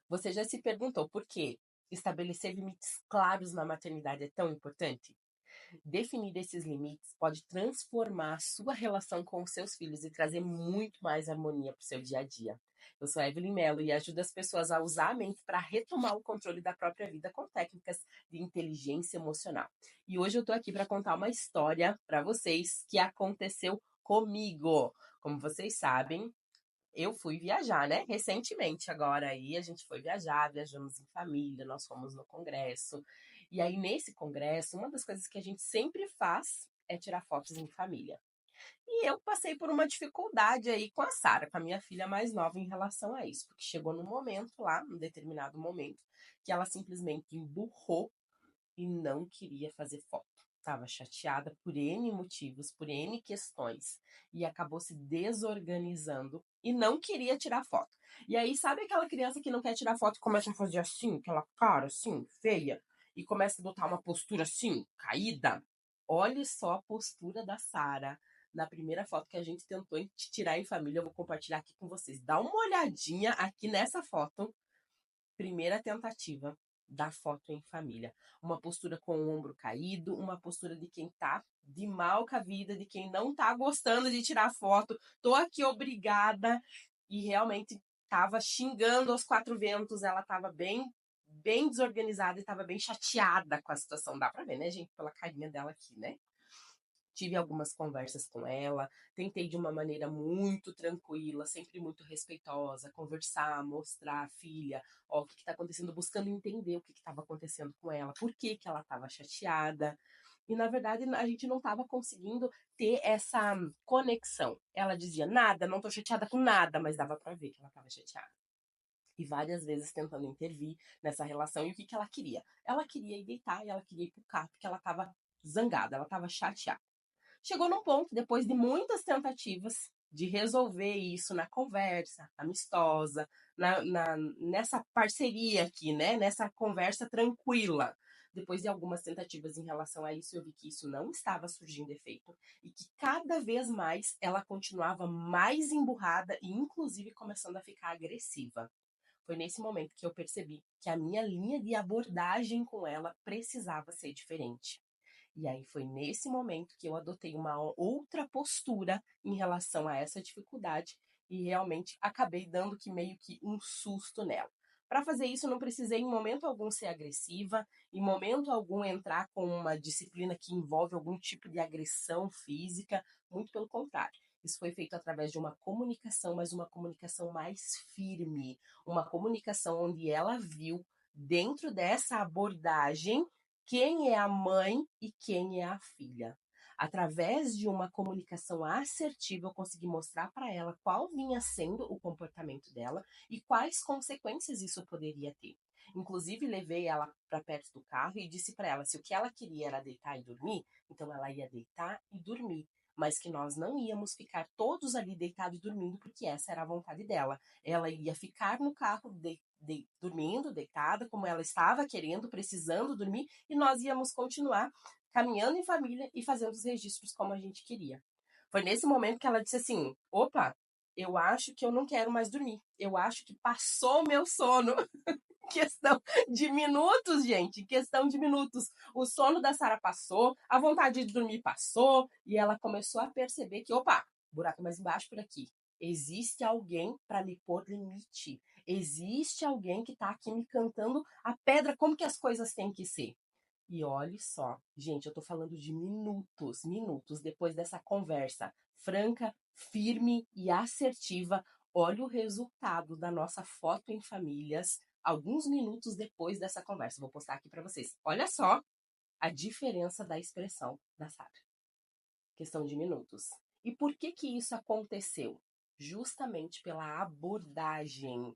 Você já se perguntou por que estabelecer limites claros na maternidade é tão importante? Definir esses limites pode transformar a sua relação com os seus filhos e trazer muito mais harmonia para o seu dia a dia. Eu sou a Evelyn Mello e ajudo as pessoas a usar a mente para retomar o controle da própria vida com técnicas de inteligência emocional. E hoje eu estou aqui para contar uma história para vocês que aconteceu comigo. Como vocês sabem, eu fui viajar, né? Recentemente, agora aí, a gente foi viajar, viajamos em família, nós fomos no congresso. E aí, nesse congresso, uma das coisas que a gente sempre faz é tirar fotos em família. E eu passei por uma dificuldade aí com a Sara, com a minha filha mais nova, em relação a isso, porque chegou num momento lá, num determinado momento, que ela simplesmente emburrou e não queria fazer foto. Estava chateada por N motivos, por N questões, e acabou se desorganizando e não queria tirar foto. E aí, sabe aquela criança que não quer tirar foto e começa a fazer assim, aquela cara assim, feia, e começa a adotar uma postura assim, caída? Olhe só a postura da Sara na primeira foto que a gente tentou tirar em família. Eu vou compartilhar aqui com vocês. Dá uma olhadinha aqui nessa foto. Primeira tentativa da foto em família. Uma postura com o ombro caído, uma postura de quem tá de mal com a vida, de quem não tá gostando de tirar foto. Tô aqui obrigada, e realmente tava xingando aos quatro ventos. Ela tava bem desorganizada e tava bem chateada com a situação. Dá pra ver, né, gente, pela carinha dela aqui, né? Tive algumas conversas com ela, tentei de uma maneira muito tranquila, sempre muito respeitosa, conversar, mostrar, filha, ó, o que está acontecendo, buscando entender o que estava acontecendo com ela, por que ela estava chateada. E na verdade a gente não estava conseguindo ter essa conexão. Ela dizia nada, não estou chateada com nada, mas dava para ver que ela estava chateada. E várias vezes tentando intervir nessa relação. E o que ela queria? Ela queria ir deitar e ela queria ir pro carro, porque ela estava zangada, ela estava chateada. Chegou num ponto, depois de muitas tentativas de resolver isso na conversa amistosa, nessa parceria aqui, né? Nessa conversa tranquila. Depois de algumas tentativas em relação a isso, eu vi que isso não estava surgindo efeito e que cada vez mais ela continuava mais emburrada e, inclusive, começando a ficar agressiva. Foi nesse momento que eu percebi que a minha linha de abordagem com ela precisava ser diferente. E aí foi nesse momento que eu adotei uma outra postura em relação a essa dificuldade e realmente acabei dando que meio que um susto nela. Para fazer isso, não precisei em momento algum ser agressiva, em momento algum entrar com uma disciplina que envolve algum tipo de agressão física, muito pelo contrário. Isso foi feito através de uma comunicação, mas uma comunicação mais firme, uma comunicação onde ela viu, dentro dessa abordagem, quem é a mãe e quem é a filha. Através de uma comunicação assertiva, eu consegui mostrar para ela qual vinha sendo o comportamento dela e quais consequências isso poderia ter. Inclusive, levei ela para perto do carro e disse para ela se o que ela queria era deitar e dormir, então ela ia deitar e dormir, mas que nós não íamos ficar todos ali deitados e dormindo, porque essa era a vontade dela. Ela ia ficar no carro dormindo, deitada, como ela estava querendo, precisando dormir, e nós íamos continuar caminhando em família e fazendo os registros como a gente queria. Foi nesse momento que ela disse assim: opa, eu acho que eu não quero mais dormir. Eu acho que passou o meu sono. Questão de minutos, gente. Questão de minutos. O sono da Sara passou, a vontade de dormir passou, e ela começou a perceber que, opa, buraco mais embaixo por aqui. Existe alguém para me pôr limite. Existe alguém que está aqui me cantando a pedra, como que as coisas têm que ser. E olhe só, gente, eu tô falando de minutos, minutos depois dessa conversa franca, firme e assertiva. Olha o resultado da nossa foto em famílias alguns minutos depois dessa conversa. Vou postar aqui para vocês. Olha só a diferença da expressão da Sara. Questão de minutos. E por que que isso aconteceu? Justamente pela abordagem.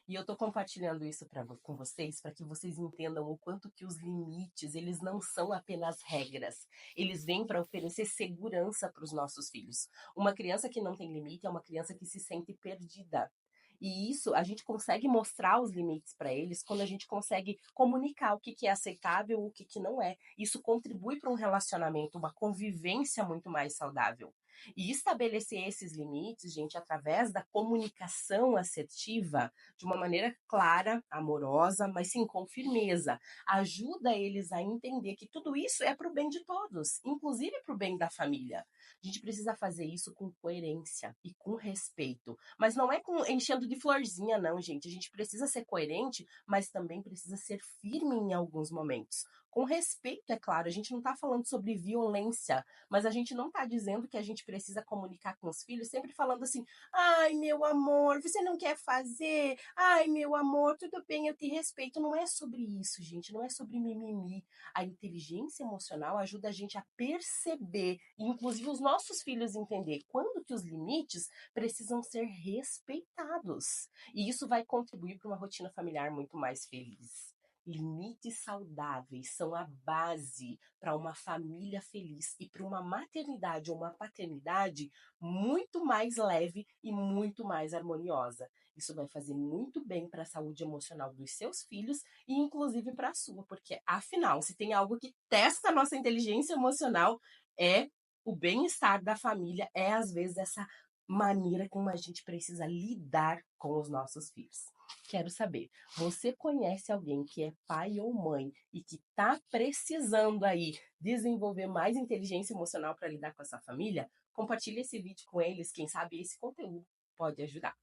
E eu tô compartilhando isso com vocês para que vocês entendam o quanto que os limites, eles não são apenas regras. Eles vêm para oferecer segurança para os nossos filhos. Uma criança que não tem limite é uma criança que se sente perdida. E isso a gente consegue mostrar os limites para eles quando a gente consegue comunicar o que é aceitável, o que não é. Isso contribui para um relacionamento, uma convivência muito mais saudável. E estabelecer esses limites, gente, através da comunicação assertiva, de uma maneira clara, amorosa, mas sim com firmeza, ajuda eles a entender que tudo isso é para o bem de todos, inclusive para o bem da família. A gente precisa fazer isso com coerência e com respeito. Mas não é enchendo de florzinha, não, gente. A gente precisa ser coerente, mas também precisa ser firme em alguns momentos. Com respeito, é claro, a gente não está falando sobre violência, mas a gente não está dizendo que a gente precisa comunicar com os filhos sempre falando assim: ai, meu amor, você não quer fazer? Ai, meu amor, tudo bem, eu te respeito. Não é sobre isso, gente, não é sobre mimimi. A inteligência emocional ajuda a gente a perceber, e inclusive os nossos filhos entender quando que os limites precisam ser respeitados. E isso vai contribuir para uma rotina familiar muito mais feliz. Limites saudáveis são a base para uma família feliz e para uma maternidade ou uma paternidade muito mais leve e muito mais harmoniosa. Isso vai fazer muito bem para a saúde emocional dos seus filhos e inclusive para a sua, porque afinal, se tem algo que testa a nossa inteligência emocional é o bem-estar da família, é às vezes essa maneira como a gente precisa lidar com os nossos filhos. Quero saber, você conhece alguém que é pai ou mãe e que está precisando aí desenvolver mais inteligência emocional para lidar com essa família? Compartilhe esse vídeo com eles, quem sabe esse conteúdo pode ajudar.